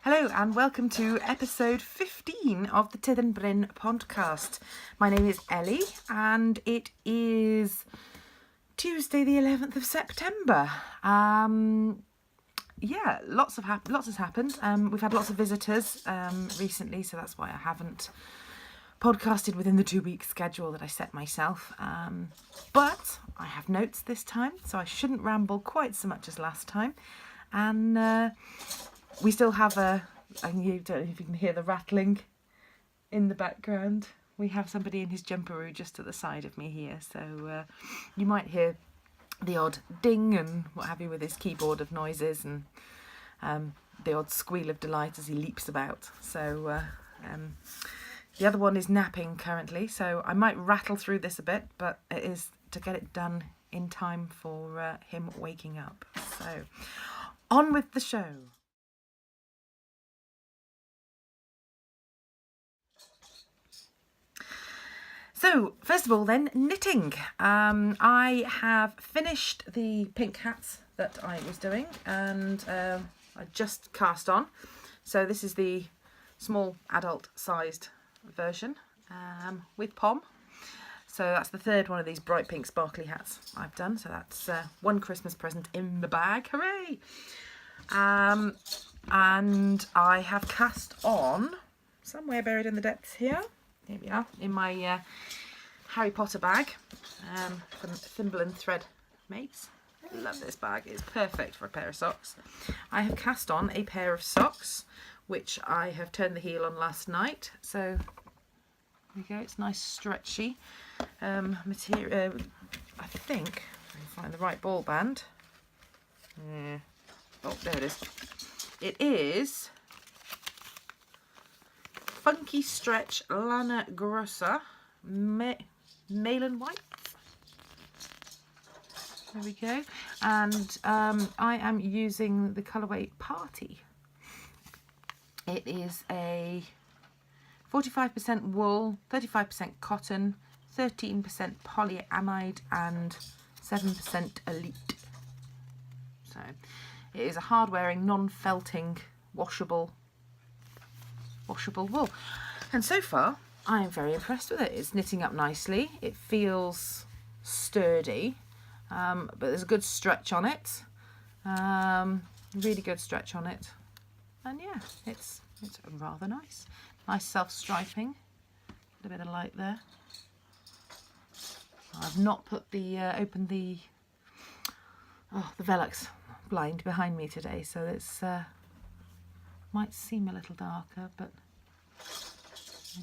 Hello and welcome to episode 15 of the Tyddyn Bryn podcast. My name is Ellie and it is Tuesday the 11th of September. Yeah, lots has happened. We've had lots of visitors recently, so that's why I haven't podcasted within the 2-week schedule that I set myself. But I have notes this time, so I shouldn't ramble quite so much as last time. And we still have and you don't know if you can hear the rattling in the background. We have somebody in his jumperoo just to the side of me here, so you might hear the odd ding and what have you with his keyboard of noises, and the odd squeal of delight as he leaps about. So the other one is napping currently, so I might rattle through this a bit, but it is to get it done in time for him waking up. So on with the show. So, first of all then, knitting. I have finished the pink hats that I was doing, and I just cast on. So this is the small adult sized version with pom. So that's the third one of these bright pink sparkly hats I've done. So that's one Christmas present in the bag, hooray! And I have cast on, somewhere buried in the depths here we are, in my Harry Potter bag from Thimble and Thread Mates. I love this bag, it's perfect for a pair of socks. I have cast on a pair of socks, which I have turned the heel on last night. So there we go, it's nice stretchy material. I think I can find the right ball band. Yeah. Oh, there it is. It is Funky Stretch Lana Grossa Malin White. There we go. And I am using the colourway Party. It is a 45% wool, 35% cotton, 13% polyamide and 7% elite. So it is a hard-wearing, non-felting, washable wool, and so far I am very impressed with it. It's knitting up nicely, it feels sturdy, but there's a good stretch on it, really good stretch on it, and yeah, it's rather nice self-striping, a bit of light there. I've not put the opened the Velux blind behind me today, so it's might seem a little darker, but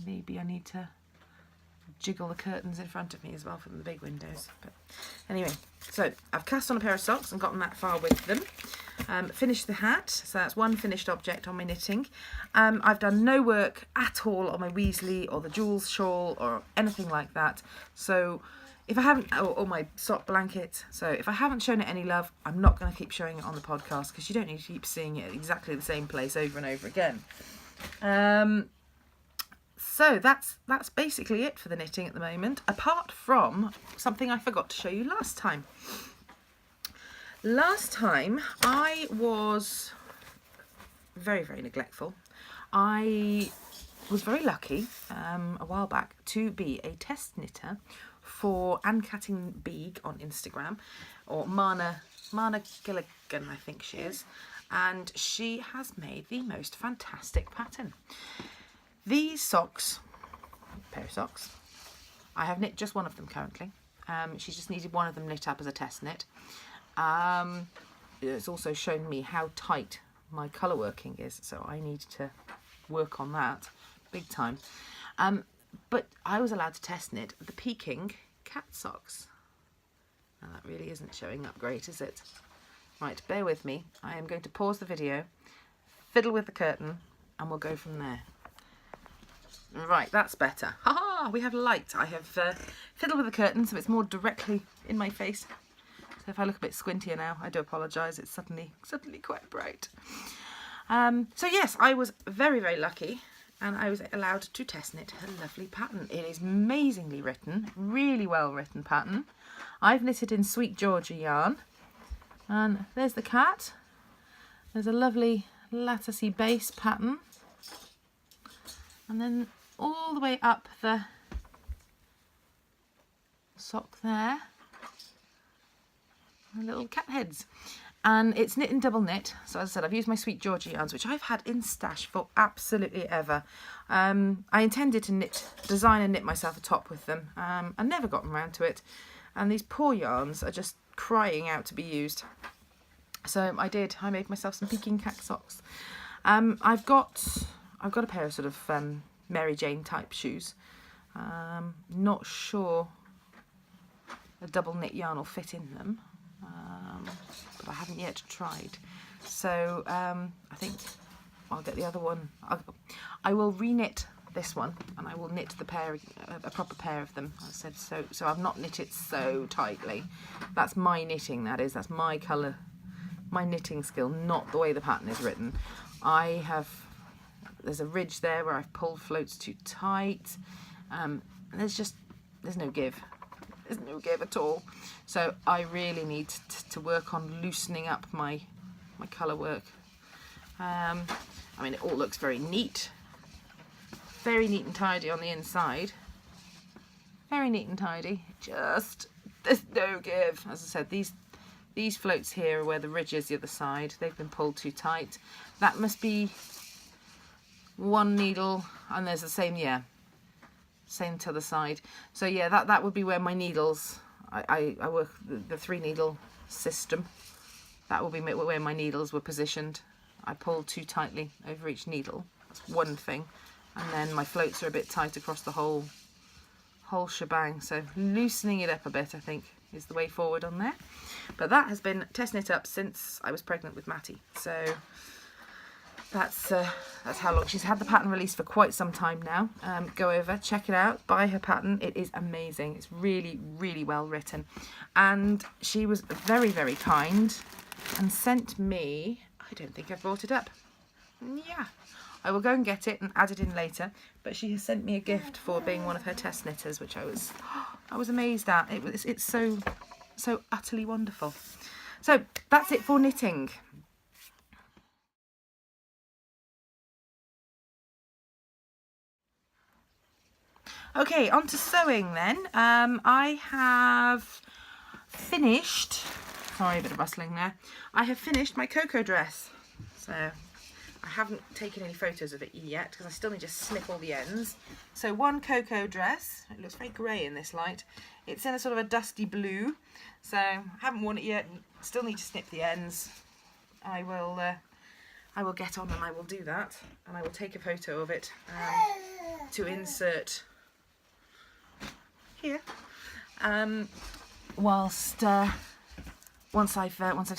maybe I need to jiggle the curtains in front of me as well from the big windows. But anyway, so I've cast on a pair of socks and gotten that far with them. Finished the hat, so that's one finished object on my knitting. I've done no work at all on my Weasley or the Jules shawl or anything like that. So if I haven't, or my sock blanket, so if I haven't shown it any love, I'm not going to keep showing it on the podcast, because you don't need to keep seeing it at exactly the same place over and over again. So that's basically it for the knitting at the moment, apart from something I forgot to show you last time. Last time I was very, very neglectful. I was very lucky a while back to be a test knitter for Anne Catting Beag on Instagram, or Mana Gilligan, I think she is, and she has made the most fantastic pattern. These socks, pair of socks, I have knit just one of them currently. She just needed one of them knit up as a test knit. It's also shown me how tight my colour working is, so I need to work on that big time. But I was allowed to test knit the Peking cat socks. Now that really isn't showing up great, is it? Right, bear with me. I am going to pause the video, fiddle with the curtain, and we'll go from there. Right, that's better. Ha-ha, we have light. I have fiddled with the curtain so it's more directly in my face. So if I look a bit squintier now, I do apologise. It's suddenly quite bright. So yes, I was very, very lucky, and I was allowed to test knit a lovely pattern. It is amazingly written, really well written pattern. I've knitted in Sweet Georgia yarn, and there's the cat. There's a lovely latticey base pattern, and then all the way up the sock there, the little cat heads. And it's knit and double knit. So as I said, I've used my Sweet Georgia yarns, which I've had in stash for absolutely ever. I intended to design and knit myself a top with them. I never gotten around to it. And these poor yarns are just crying out to be used. So I did. I made myself some Peking cat socks. I've got a pair of sort of Mary Jane type shoes. Not sure a double knit yarn will fit in them. But I haven't yet tried, so I think I'll get the other one. I will re-knit this one, and I will knit the pair, a proper pair of them. I said so I've not knit it so tightly. That's my knitting, that is. That's my colour, my knitting skill, not the way the pattern is written. There's a ridge there where I've pulled floats too tight. And there's no give. There's no give at all. So I really need to work on loosening up my colour work. I mean, it all looks very neat and tidy on the inside. Very neat and tidy. Just, there's no give. As I said, these floats here are where the ridge is the other side. They've been pulled too tight. That must be one needle, and there's the same, same to the side. So yeah, that would be where my needles, I work the 3 needle system. That will be where my needles were positioned. I pulled too tightly over each needle. That's one thing. And then my floats are a bit tight across the whole shebang. So loosening it up a bit, I think, is the way forward on there. But that has been test knit up since I was pregnant with Matty. So that's how long. She's had the pattern released for quite some time now. Go over, check it out, buy her pattern. It is amazing. It's really, really well written. And she was very, very kind and sent me, I don't think I've brought it up. Yeah, I will go and get it and add it in later. But she has sent me a gift for being one of her test knitters, which I was amazed at. It's so utterly wonderful. So that's it for knitting. Okay, on to sewing then. I have finished, sorry, a bit of rustling there. I have finished my Cocoa dress. So I haven't taken any photos of it yet because I still need to snip all the ends. So one Cocoa dress, it looks very grey in this light. It's in a sort of a dusty blue. So I haven't worn it yet, still need to snip the ends. I will get on and I will do that. And I will take a photo of it to insert here, once I've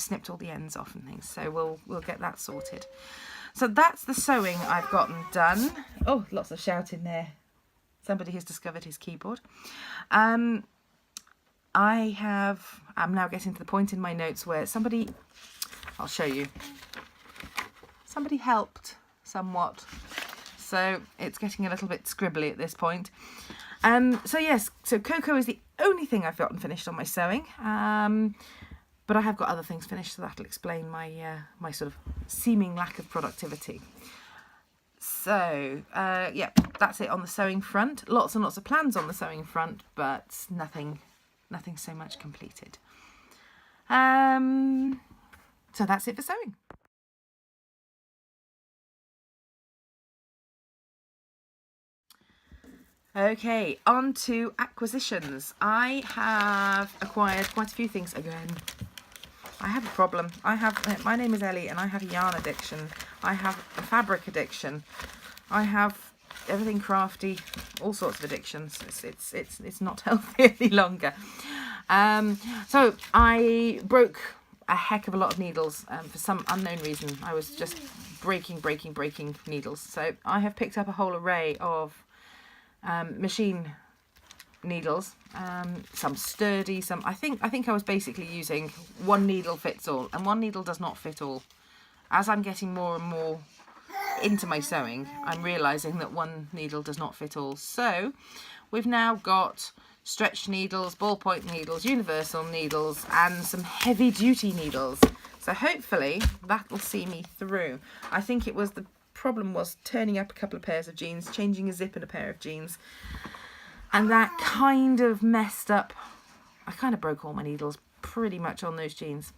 snipped all the ends off and things. So we'll get that sorted. So that's the sewing I've gotten done. Oh, lots of shouting there. Somebody has discovered his keyboard. I'm now getting to the point in my notes where somebody, I'll show you. Somebody helped somewhat. So it's getting a little bit scribbly at this point. So yes, so Cocoa is the only thing I've gotten finished on my sewing, but I have got other things finished, so that'll explain my my sort of seeming lack of productivity. So yeah, that's it on the sewing front. Lots and lots of plans on the sewing front, but nothing so much completed. So that's it for sewing. Okay, on to acquisitions. I have acquired quite a few things again. I have a problem. My name is Ellie and I have a yarn addiction. I have a fabric addiction. I have everything crafty, all sorts of addictions. It's not healthy any longer. So I broke a heck of a lot of needles for some unknown reason. I was just breaking needles. So I have picked up a whole array of machine needles, some sturdy, some I think I was basically using one needle fits all, and one needle does not fit all. As I'm getting more and more into my sewing, I'm realizing that one needle does not fit all. So we've now got stretch needles, ballpoint needles, universal needles, and some heavy duty needles. So hopefully that will see me through. I think it was the problem was turning up a couple of pairs of jeans, changing a zip in a pair of jeans, and that kind of messed up. I kind of broke all my needles pretty much on those jeans.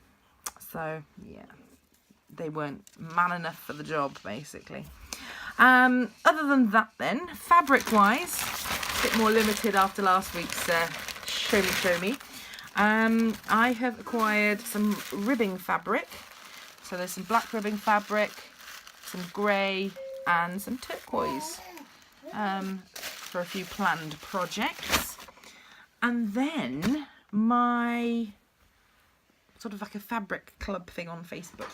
So yeah, they weren't man enough for the job, basically. Other than that then, fabric wise, a bit more limited after last week's show me. I have acquired some ribbing fabric. So there's some black ribbing fabric, some grey and some turquoise for a few planned projects. And then my sort of like a fabric club thing on Facebook,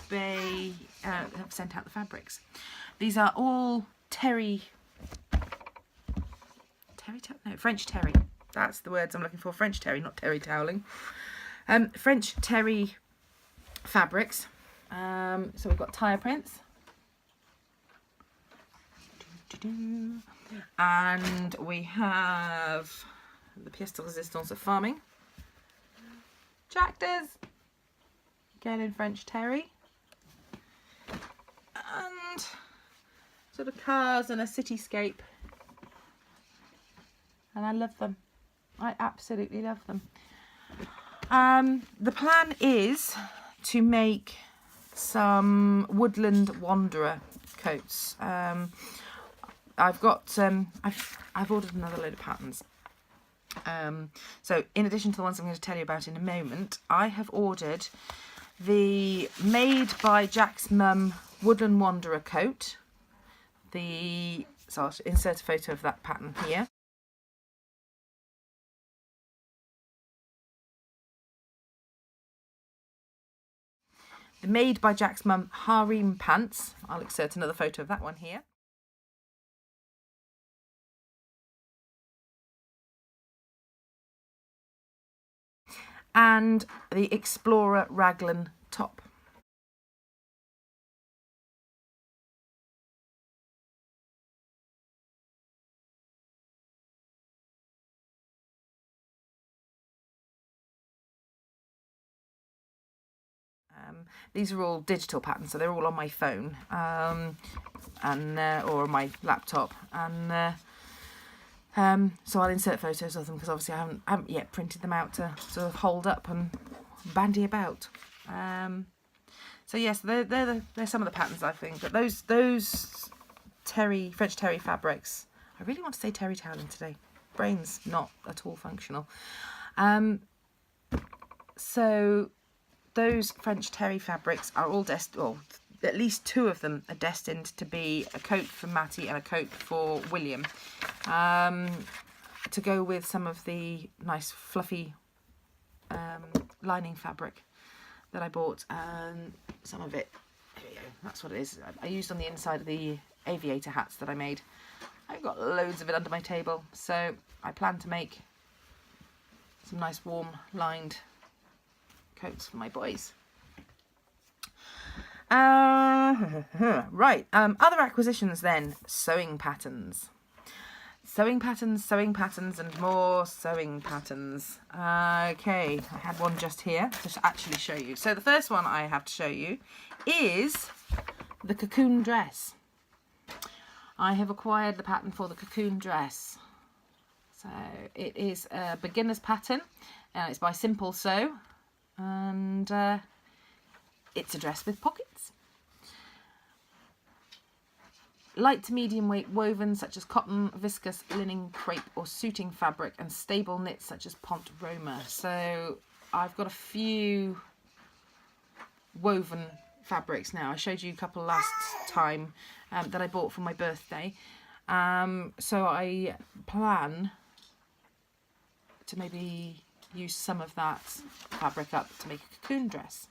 they have sent out the fabrics. These are all French terry. That's the words I'm looking for. French terry, not terry toweling. French terry fabrics. So we've got tire prints. And we have the pièce de résistance of farming. Tractors. Again in French terry. And sort of cars and a cityscape. And I love them. I absolutely love them. The plan is to make some woodland wanderer coats. I've got I've ordered another load of patterns. So in addition to the ones I'm going to tell you about in a moment, I have ordered the Made by Jack's Mum Woodland Wanderer coat. So I'll insert a photo of that pattern here. The Made by Jack's Mum harem pants. I'll insert another photo of that one here. And the Explorer raglan top. These are all digital patterns, so they're all on my phone or on my laptop, and so I'll insert photos of them because obviously I haven't yet printed them out to sort of hold up and bandy about. So yes, they're some of the patterns I think, but those French terry fabrics. I really want to say terry toweling today. Brain's not at all functional. So those French terry fabrics are all at least two of them are destined to be a coat for Matty and a coat for William, to go with some of the nice fluffy lining fabric that I bought. Some of it, here we go, that's what it is. I used on the inside of the aviator hats that I made. I've got loads of it under my table, so I plan to make some nice warm lined coats for my boys. Right, other acquisitions then. Sewing patterns, and more sewing patterns. Okay, I had one just here to actually show you. So the first one I have to show you is the Cocoon Dress. I have acquired the pattern for the Cocoon Dress. So it is a beginner's pattern, and it's by Simple Sew, and it's a dress with pockets. Light to medium weight woven such as cotton, viscose, linen, crepe or suiting fabric, and stable knits such as Pont Roma. So I've got a few woven fabrics now. I showed you a couple last time that I bought for my birthday. So I plan to maybe use some of that fabric up to make a cocoon dress.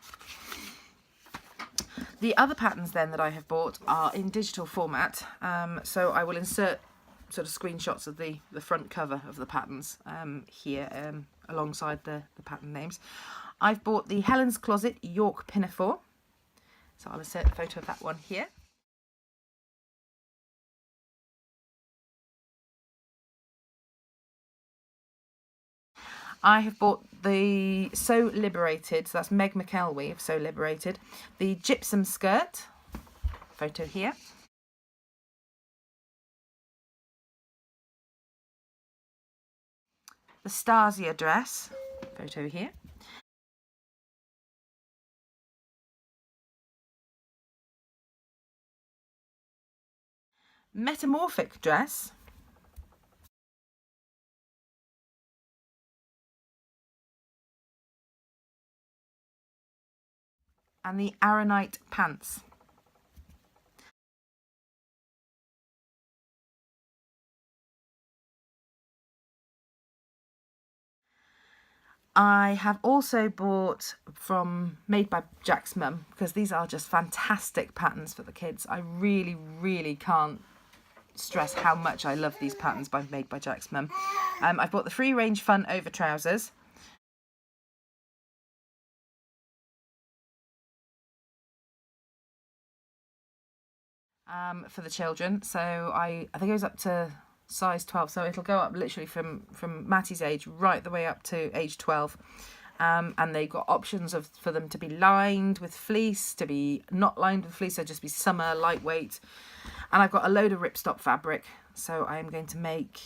The other patterns then that I have bought are in digital format, so I will insert sort of screenshots of the front cover of the patterns here alongside the pattern names. I've bought the Helen's Closet York Pinafore, so I'll insert a photo of that one here. I have bought the So Liberated, so that's Meg McElwee of So Liberated, the gypsum skirt, photo here. The Stasia dress, photo here. Metamorphic dress. And the Aranite pants. I have also bought from Made by Jack's Mum, because these are just fantastic patterns for the kids. I really, really can't stress how much I love these patterns by Made by Jack's Mum. I've bought the Free Range Fun over trousers. For the children, so I think it goes up to size 12, so it'll go up literally from Mattie's age right the way up to age 12. And they've got options for them to be lined with fleece, to be not lined with fleece, so just be summer, lightweight. And I've got a load of ripstop fabric, so I am going to make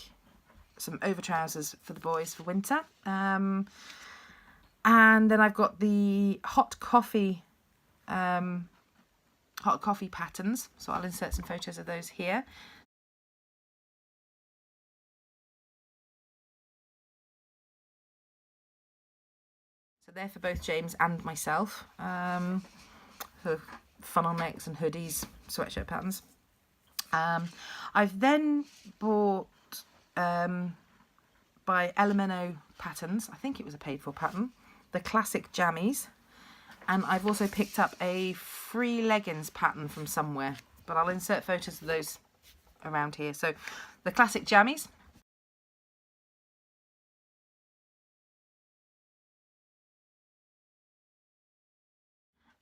some over trousers for the boys for winter. And then I've got the hot coffee patterns, so I'll insert some photos of those here. So they're for both James and myself. So funnel necks and hoodies, sweatshirt patterns. I've then bought by Elemento Patterns, I think it was a paid for pattern, the classic jammies. And I've also picked up a free leggings pattern from somewhere, but I'll insert photos of those around here. So the classic jammies.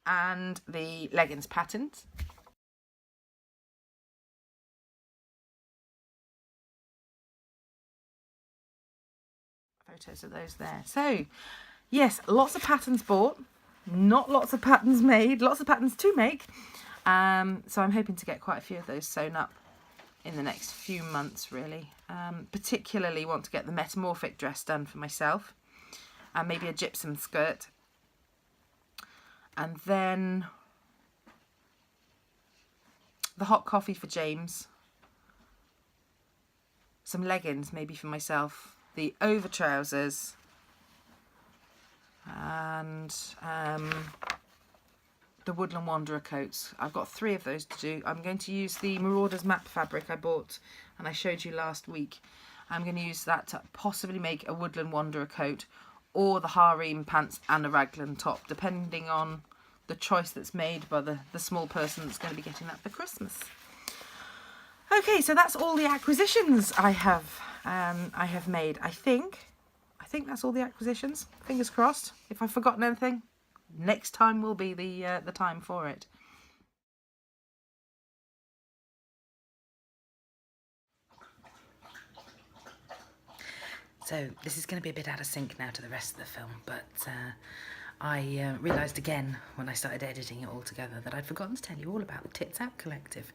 And the leggings patterns. Photos of those there. So yes, lots of patterns bought, not lots of patterns made, lots of patterns to make. So I'm hoping to get quite a few of those sewn up in the next few months, really. Particularly want to get the metamorphic dress done for myself, and maybe a gypsum skirt. And then the hot coffee for James, some leggings maybe for myself, the over trousers, and the Woodland Wanderer coats. I've got 3 of those to do. I'm going to use the Marauders map fabric I bought and I showed you last week. I'm going to use that to possibly make a Woodland Wanderer coat, or the harem pants and a raglan top, depending on the choice that's made by the small person that's going to be getting that for Christmas. Okay, so that's all the acquisitions I have made. I think that's all the acquisitions. Fingers crossed. If I've forgotten anything, next time will be the time for it. So this is going to be a bit out of sync now to the rest of the film, but I realised again when I started editing it all together that I'd forgotten to tell you all about the Tits Out Collective.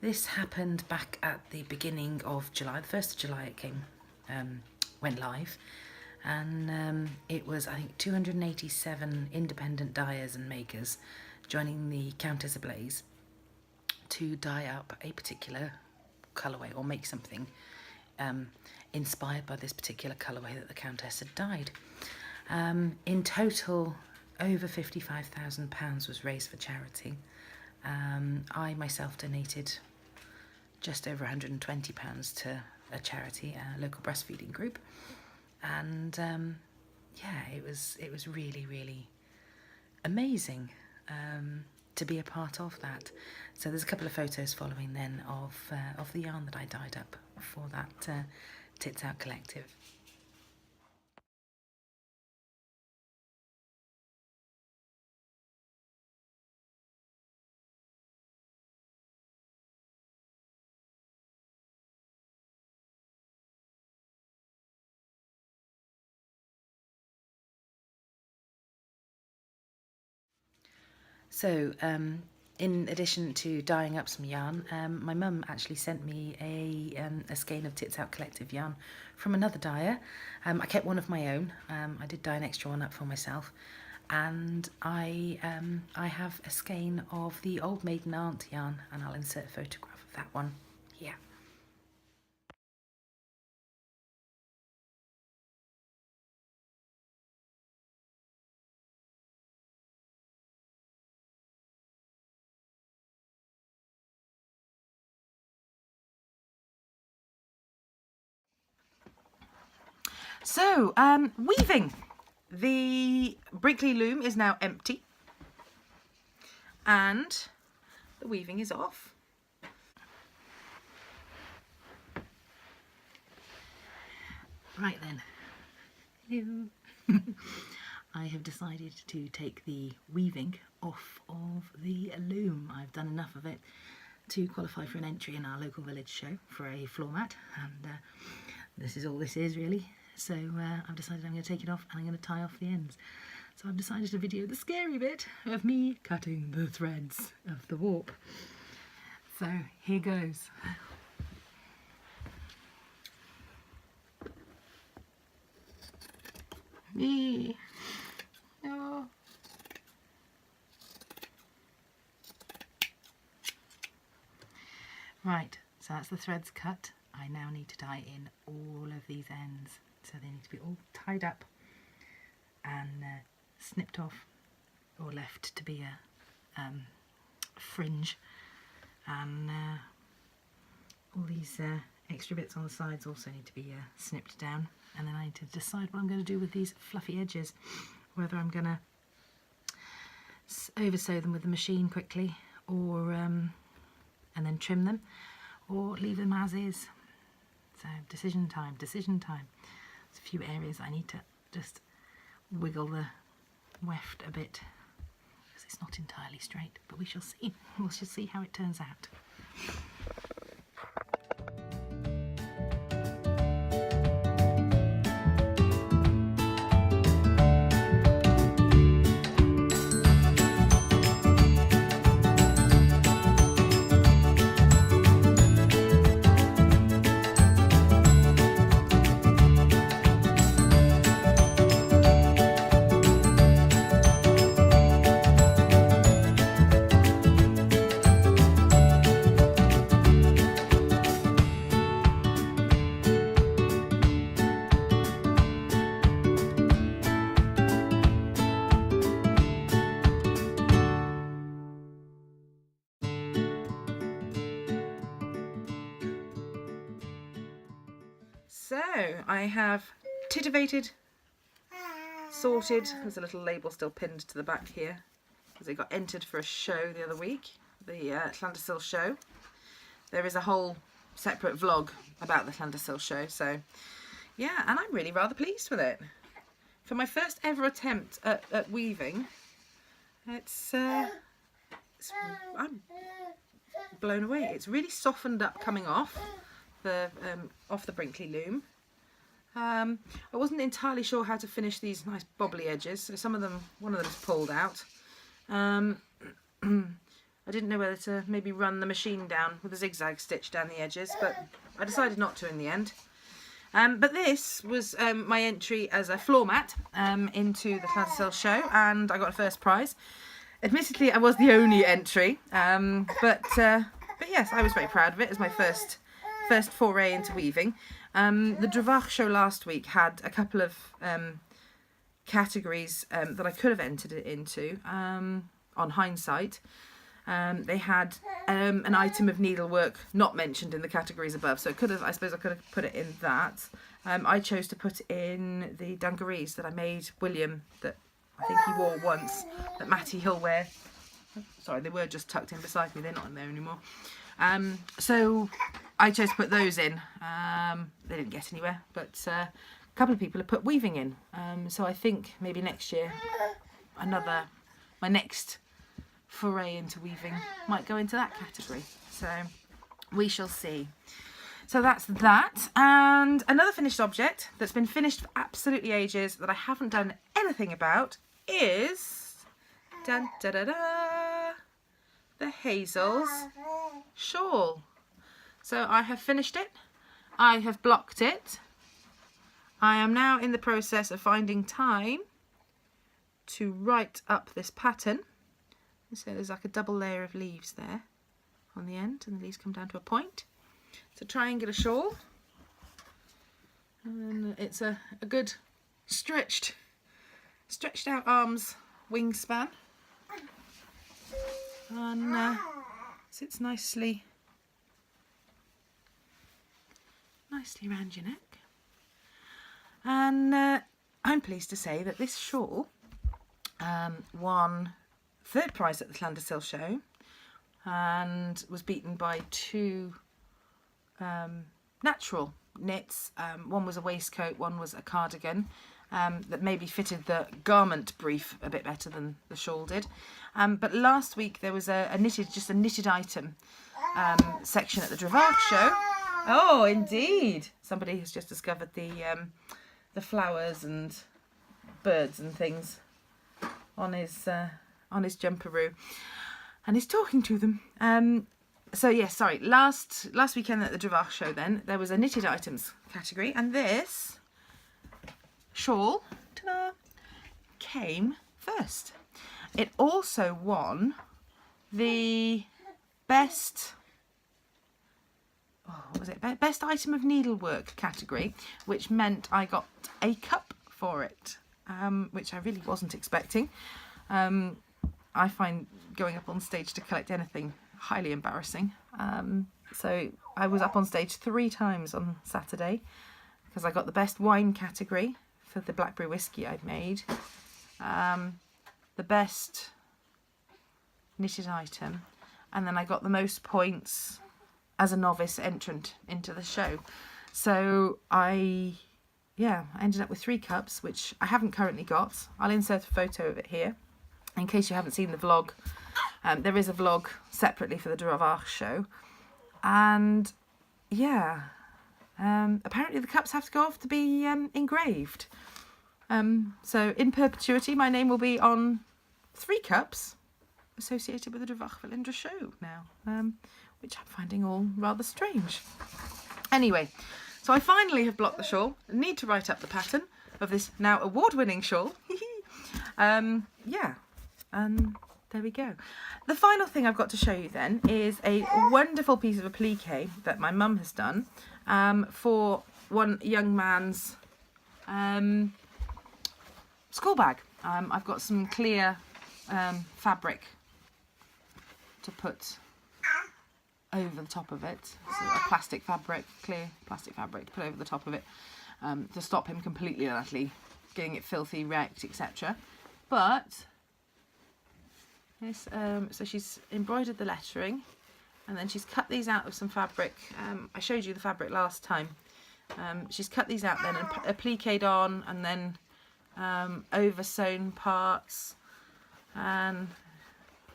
This happened back at the beginning of July, the 1st of July it went live, and it was, I think, 287 independent dyers and makers joining the Countess Ablaze to dye up a particular colourway or make something inspired by this particular colourway that the Countess had dyed. In total, over £55,000 was raised for charity. I myself donated just over £120 to a charity, a local breastfeeding group, and yeah, it was really, really amazing to be a part of that. So there's a couple of photos following then of the yarn that I dyed up for that Tits Out Collective. So, in addition to dyeing up some yarn, my mum actually sent me a skein of Tits Out Collective yarn from another dyer. I kept one of my own. I did dye an extra one up for myself, and I have a skein of the Old Maiden Aunt yarn, and I'll insert a photograph of that one here. So, weaving. The Brinkley loom is now empty and the weaving is off. Right then. Hello. I have decided to take the weaving off of the loom. I've done enough of it to qualify for an entry in our local village show for a floor mat, and this is all this is really. So I've decided I'm going to take it off and I'm going to tie off the ends. So I've decided to video the scary bit of me cutting the threads of the warp. So here goes. Oh. Right, so that's the threads cut. I now need to tie in all of these ends. So they need to be all tied up and snipped off, or left to be a fringe, and all these extra bits on the sides also need to be snipped down. And then I need to decide what I'm going to do with these fluffy edges, whether I'm going to over sew them with the machine quickly, or and then trim them, or leave them as is. So decision time, decision time. There's a few areas I need to just wiggle the weft a bit because it's not entirely straight, but we shall see. We shall see how it turns out. So I have titivated, sorted. There's a little label still pinned to the back here because it got entered for a show the other week, the Llandyssil show. There is a whole separate vlog about the Llandyssil show, so yeah, and I'm really rather pleased with it. For my first ever attempt at weaving, I'm blown away. It's really softened up coming off the Brinkley loom. I wasn't entirely sure how to finish these nice bobbly edges, so one of them's pulled out. I didn't know whether to maybe run the machine down with a zigzag stitch down the edges, but I decided not to in the end. But this was my entry as a floor mat into the Llandyssil show, and I got a first prize. Admittedly, I was the only entry, but yes, I was very proud of it as my first foray into weaving. The Drafach show last week had a couple of categories that I could have entered it into on hindsight. They had an item of needlework not mentioned in the categories above, so I suppose I could have put it in that. I chose to put in the dungarees that I made William, that I think he wore once, that Matty he'll wear. Sorry, they were just tucked in beside me, they're not in there anymore. So I chose to put those in. They didn't get anywhere, but a couple of people have put weaving in. So I think maybe next year, my next foray into weaving might go into that category. So we shall see. So that's that. And another finished object that's been finished for absolutely ages that I haven't done anything about is, dun, da, da, da, the Hazel's shawl. So I have finished it. I have blocked it. I am now in the process of finding time to write up this pattern. So there's like a double layer of leaves there on the end, and the leaves come down to a point. It's a triangular shawl, and it's a good stretched out arms wingspan, and sits nicely around your neck. And I'm pleased to say that this shawl won 3rd prize at the Llandyssil show and was beaten by 2 natural knits. One was a waistcoat, one was a cardigan, that maybe fitted the garment brief a bit better than the shawl did. But last week there was a knitted item section at the Dravache show. Oh, indeed! Somebody has just discovered the flowers and birds and things on his jumperoo, and he's talking to them. So yes, sorry. Last weekend at the Dravache show, then there was a knitted items category, and this shawl, ta-da, came first. It also won the best. What was it? Best item of needlework category, which meant I got a cup for it, which I really wasn't expecting. I find going up on stage to collect anything highly embarrassing. So I was up on stage 3 times on Saturday because I got the best wine category for the blackberry whiskey I'd made, the best knitted item, and then I got the most points as a novice entrant into the show. So I ended up with 3 cups, which I haven't currently got. I'll insert a photo of it here in case you haven't seen the vlog. There is a vlog separately for the Dravache show, and apparently the cups have to go off to be engraved. So in perpetuity my name will be on 3 cups associated with the Dravache Valindra show now, which I'm finding all rather strange. Anyway, so I finally have blocked the shawl. I need to write up the pattern of this now award-winning shawl. And there we go. The final thing I've got to show you then is a wonderful piece of applique that my mum has done for one young man's school bag. I've got some clear fabric to put over the top of it, so a plastic fabric, clear plastic fabric to put over the top of it, to stop him completely and utterly getting it filthy, wrecked, etc. But yes, so she's embroidered the lettering, and then she's cut these out of some fabric. I showed you the fabric last time. She's cut these out then and appliqued on, and then over sewn parts, and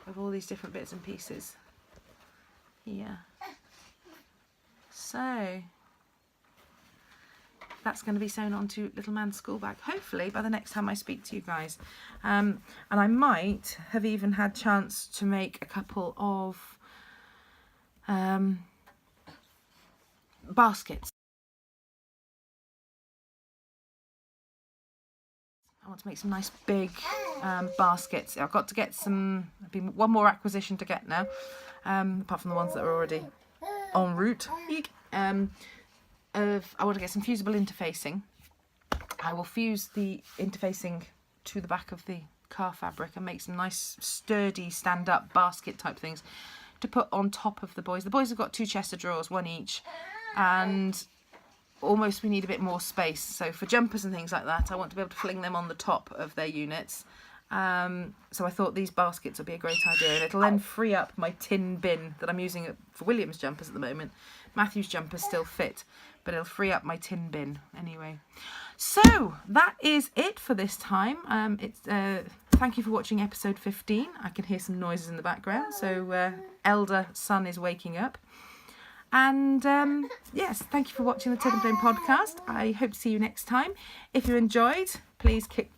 of all these different bits and pieces. Yeah. So that's going to be sewn onto little man's school bag, hopefully by the next time I speak to you guys. And I might have even had chance to make a couple of baskets. I want to make some nice big baskets. I've got to get some, one more acquisition to get now, apart from the ones that are already en route. I want to get some fusible interfacing. I will fuse the interfacing to the back of the car fabric and make some nice sturdy stand-up basket type things to put on top of the boys. The boys have got 2 chests of drawers, 1 each, and almost we need a bit more space. So for jumpers and things like that, I want to be able to fling them on the top of their units. So I thought these baskets would be a great idea, and it'll then free up my tin bin that I'm using for William's jumpers at the moment. Matthew's jumpers still fit, but it'll free up my tin bin anyway. So that is it for this time. Thank you for watching episode 15. I can hear some noises in the background, so elder son is waking up. And yes, thank you for watching the Tyddyn Bryn podcast. I hope to see you next time. If you enjoyed, please click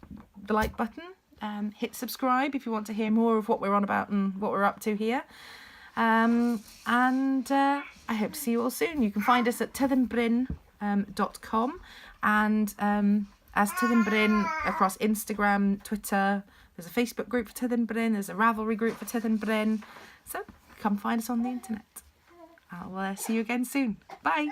the like button. hit subscribe if you want to hear more of what we're on about and what we're up to here. I hope to see you all soon. You can find us at tyddynbryn.com and as Tyddyn Bryn across Instagram, Twitter. There's a Facebook group for Tyddyn Bryn. There's a Ravelry group for Tyddyn Bryn. So come find us on the internet. I'll see you again soon. Bye.